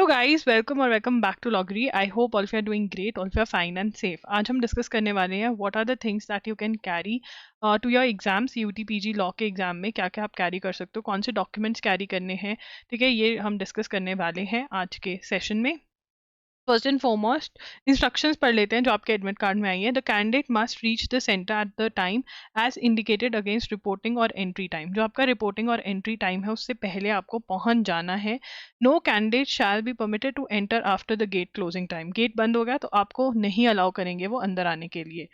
Guys, welcome और welcome back to लॉगरी। I hope all of you are doing great, all of you are fine and safe. आज हम discuss करने वाले हैं what are the things that you can carry to your exams. UT PG law के exam में क्या क्या आप कैरी कर सकते हो, कौन से डॉक्यूमेंट्स कैरी करने हैं, ठीक है, ये हम डिस्कस करने वाले हैं आज के सेशन में। फर्स्ट एंड फॉरमोस्ट इंस्ट्रक्शंस पढ़ लेते हैं जो आपके एडमिट कार्ड में आई है। The candidate must reach the centre at the time as indicated against reporting और एंट्री टाइम। जो आपका रिपोर्टिंग और एंट्री टाइम है उससे पहले आपको पहुंच जाना है। No candidate shall be permitted to enter after the gate closing time. Gate बंद हो गया तो आपको नहीं अलाउ करेंगे वो अंदर आने के लिए।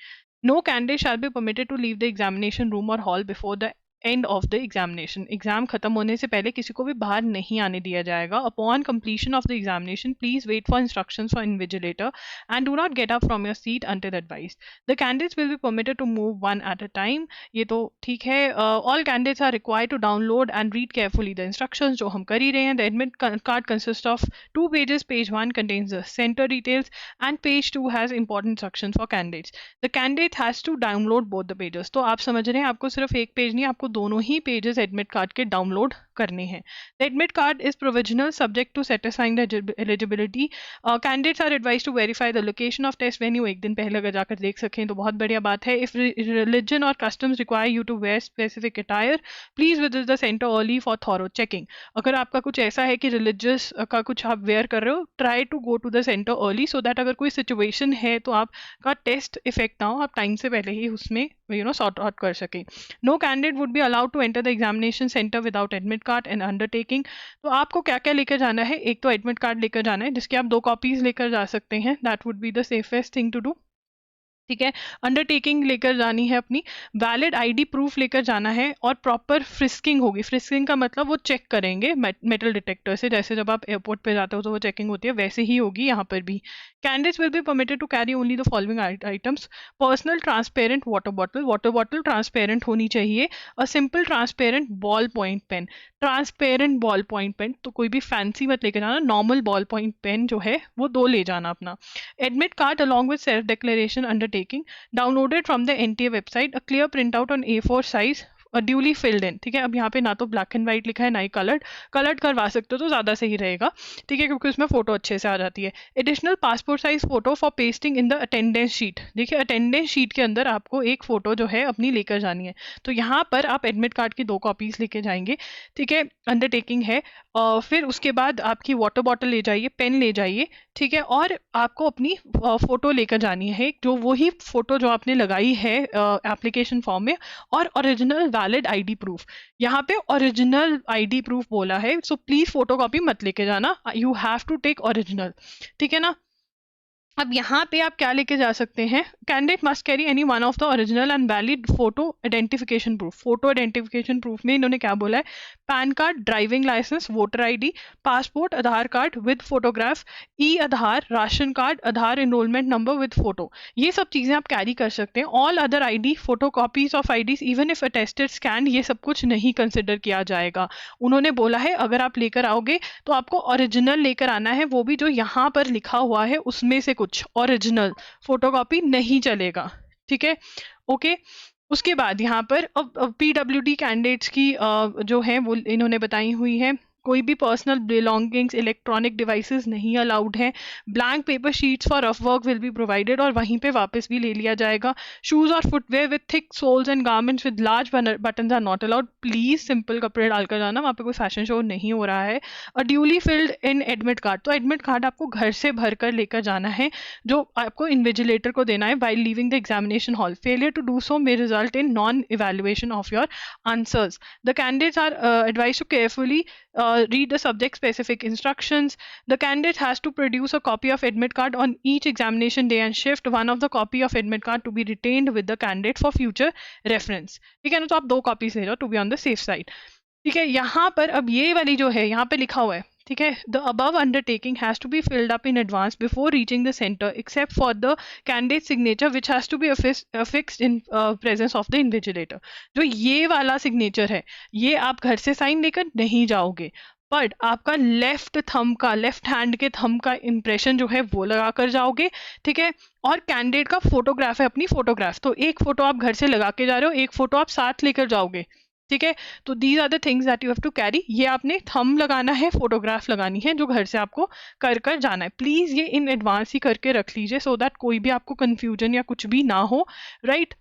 No candidate shall be permitted to leave the examination room और hall before the end of the examination. Exam खत्म होने से पहले किसी को भी बाहर नहीं आने दिया जाएगा। Upon completion of the examination please wait for instructions for invigilator and do not get up from your seat until advise. The candidates will be permitted to move one at a time. ये तो ठीक है। All candidates are required to download and read carefully the instructions, जो हम कर ही रहे हैं। The admit card consist of 2 pages. Page 1 contains the center details and page 2 has important instructions for candidates. The candidate has to download both the pages. तो आप समझ रहे हैं, आपको सिर्फ एक पेज नहीं, आपको दोनों ही पेजेस एडमिट कार्ड के डाउनलोड करने हैं। The admit card is provisional subject to satisfying the eligibility. Candidates are advise to verify the location of test venue. एक दिन पहले अगर जाकर देख सकें तो बहुत बढ़िया बात है। इफ रिलीजन और customs require you to wear specific attire, please visit the centre early for thorough checking. अगर आपका कुछ ऐसा है कि रिलीजियस का कुछ आप वेयर कर रहे हो, try to go to the centre early so that अगर कोई सिचुएशन है तो आपका टेस्ट इफेक्ट ना हो, आप टाइम से पहले ही उसमें सॉर्ट आउट कर सके। No candidate would be allowed to enter the examination centre without admit card and undertaking. तो आपको क्या क्या लेकर जाना है? एक तो एडमिट कार्ड लेकर जाना है जिसकी आप 2 कॉपीज लेकर जा सकते हैं। That would be the safest thing to do, ठीक है। अंडरटेकिंग लेकर जानी है अपनी, वैलिड आईडी प्रूफ लेकर जाना है और प्रॉपर फ्रिस्किंग होगी। फ्रिस्किंग का मतलब वो चेक करेंगे मेटल डिटेक्टर से, जैसे जब आप एयरपोर्ट पे जाते हो तो वो चेकिंग होती है, वैसे ही होगी यहाँ पर भी। Candidates will be permitted to carry only the following items. Personal transparent water bottle transparent होनी चाहिए। A simple transparent ball point pen, transparent ball point pen, तो कोई भी फैंसी मत लेकर जाना, नॉर्मल बॉल पॉइंट पेन जो है वो 2 ले जाना अपना। Admit card along with self declaration undertaking downloaded from the NTA website, a clear printout on A4 size, duly filled इन, ठीक है। अब यहाँ पे ना तो ब्लैक एंड व्हाइट लिखा है ना ही कलर्ड करवा सकते हो तो ज़्यादा सही रहेगा, ठीक है, क्योंकि उसमें फोटो अच्छे से आ जाती है। Additional passport size photo for pasting in the attendance sheet. देखिए, अटेंडेंस शीट के अंदर आपको एक फ़ोटो जो है अपनी लेकर जानी है, तो यहाँ पर आप एडमिट कार्ड की 2 कॉपीज़ लेके जाएंगे, ठीक है। अंडरटेकिंग है। फिर उसके बाद आपकी वाटर बॉटल ले जाइए, पेन ले जाइए, ठीक है, और आपको अपनी फ़ोटो लेकर जानी है, जो वही फ़ोटो जो आपने लगाई है एप्लीकेशन फॉर्म में, और ओरिजिनल वैलिड आईडी प्रूफ। यहाँ पे ओरिजिनल आईडी प्रूफ बोला है, सो प्लीज फोटोकॉपी मत लेके जाना, you have to take original, ठीक है ना। अब यहाँ पे आप क्या लेके जा सकते हैं? Candidate must carry any one of the original and valid photo identification proof. Photo identification proof में इन्होंने क्या बोला है? PAN card, driving licence, voter ID, passport, Aadhaar card with photograph, E Aadhaar, ration card, Aadhaar enrolment number with photo, ये सब चीज़ें आप carry कर सकते हैं। All other ID, photo copies of IDs even if attested scan, ये सब कुछ नहीं कंसिडर किया जाएगा। उन्होंने बोला है अगर आप लेकर आओगे तो आपको ओरिजिनल लेकर आना है, वो भी जो यहाँ पर लिखा हुआ है उसमें से कुछ ओरिजिनल, फोटोकॉपी नहीं चलेगा, ठीक है, ओके। उसके बाद यहाँ पर अब पीडब्ल्यूडी कैंडिडेट्स की जो है वो इन्होंने बताई हुई है। कोई भी पर्सनल बिलोंगिंग्स, इलेक्ट्रॉनिक डिवाइसेस नहीं अलाउड हैं। Blank paper sheets for rough work will be provided, और वहीं पे वापस भी ले लिया जाएगा। शूज और footwear with thick soles and garments with large buttons are not allowed. Please simple कपड़े डालकर जाना, वहाँ पे कोई फैशन शो नहीं हो रहा है। A duly filled in admit card, तो एडमिट कार्ड आपको घर से भर कर लेकर जाना है, जो आपको इन्विजिलेटर को देना है while leaving the examination hall. Failure to do so may result in non evaluation of your answers. The candidates are advise to carefully read the subject specific instructions. The candidate has to produce a copy of admit card on each examination day and shift one of the copy of admit card to be retained with the candidate for future reference, ठीक है ना। तो आप 2 copies ले जाओ to be on the safe side, ठीक है। यहाँ पर अब ये वाली जो है यहाँ पे लिखा हुआ है, ठीक है, the above undertaking has to be filled up in advance before reaching the centre except for the candidate signature which has to be fixed in presence of the invigilator. जो ये वाला सिग्नेचर है, ये आप घर से साइन लेकर नहीं जाओगे, बट आपका लेफ्ट हैंड के थंब का इंप्रेशन जो है वो लगा कर जाओगे, ठीक है। और कैंडिडेट का फोटोग्राफ है, अपनी फोटोग्राफ, तो एक फोटो आप घर से लगा के जा रहे हो, एक फोटो आप साथ लेकर जाओगे, ठीक है, तो these are the things that you have to carry. ये आपने थंब लगाना है, फोटोग्राफ लगानी है, जो घर से आपको कर कर जाना है। प्लीज ये इन एडवांस ही करके रख लीजिए, सो दैट कोई भी आपको कंफ्यूजन या कुछ भी ना हो, right.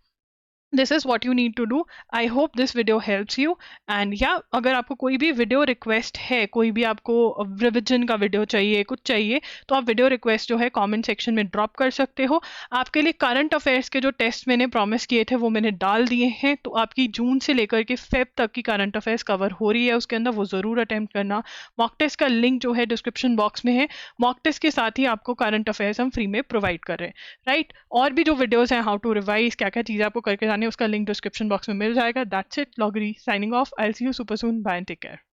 This is what you need to do. I hope this video helps you. And या अगर आपको कोई भी वीडियो रिक्वेस्ट है, कोई भी आपको रिविजन का वीडियो चाहिए, कुछ चाहिए, तो आप वीडियो रिक्वेस्ट जो है कमेंट सेक्शन में ड्रॉप कर सकते हो। आपके लिए करंट अफेयर्स के जो टेस्ट मैंने प्रॉमिस किए थे वो मैंने डाल दिए हैं, तो आपकी जून से लेकर के फेब तक की करंट अफेयर्स कवर हो रही है उसके अंदर, वो ज़रूर अटेम्प्ट करना। मॉक टेस्ट का लिंक जो है डिस्क्रिप्शन बॉक्स में है। मॉक टेस्ट के साथ ही आपको करंट अफेयर्स हम फ्री में प्रोवाइड कर रहे हैं, राइट। और भी जो वीडियोस हैं, हाउ टू रिवाइज, क्या क्या चीज़ें आपको करके जानी है, उसका लिंक डिस्क्रिप्शन बॉक्स में मिल जाएगा। दैट्स इट, लॉगरी signing off. I will see you super soon, bye and take care.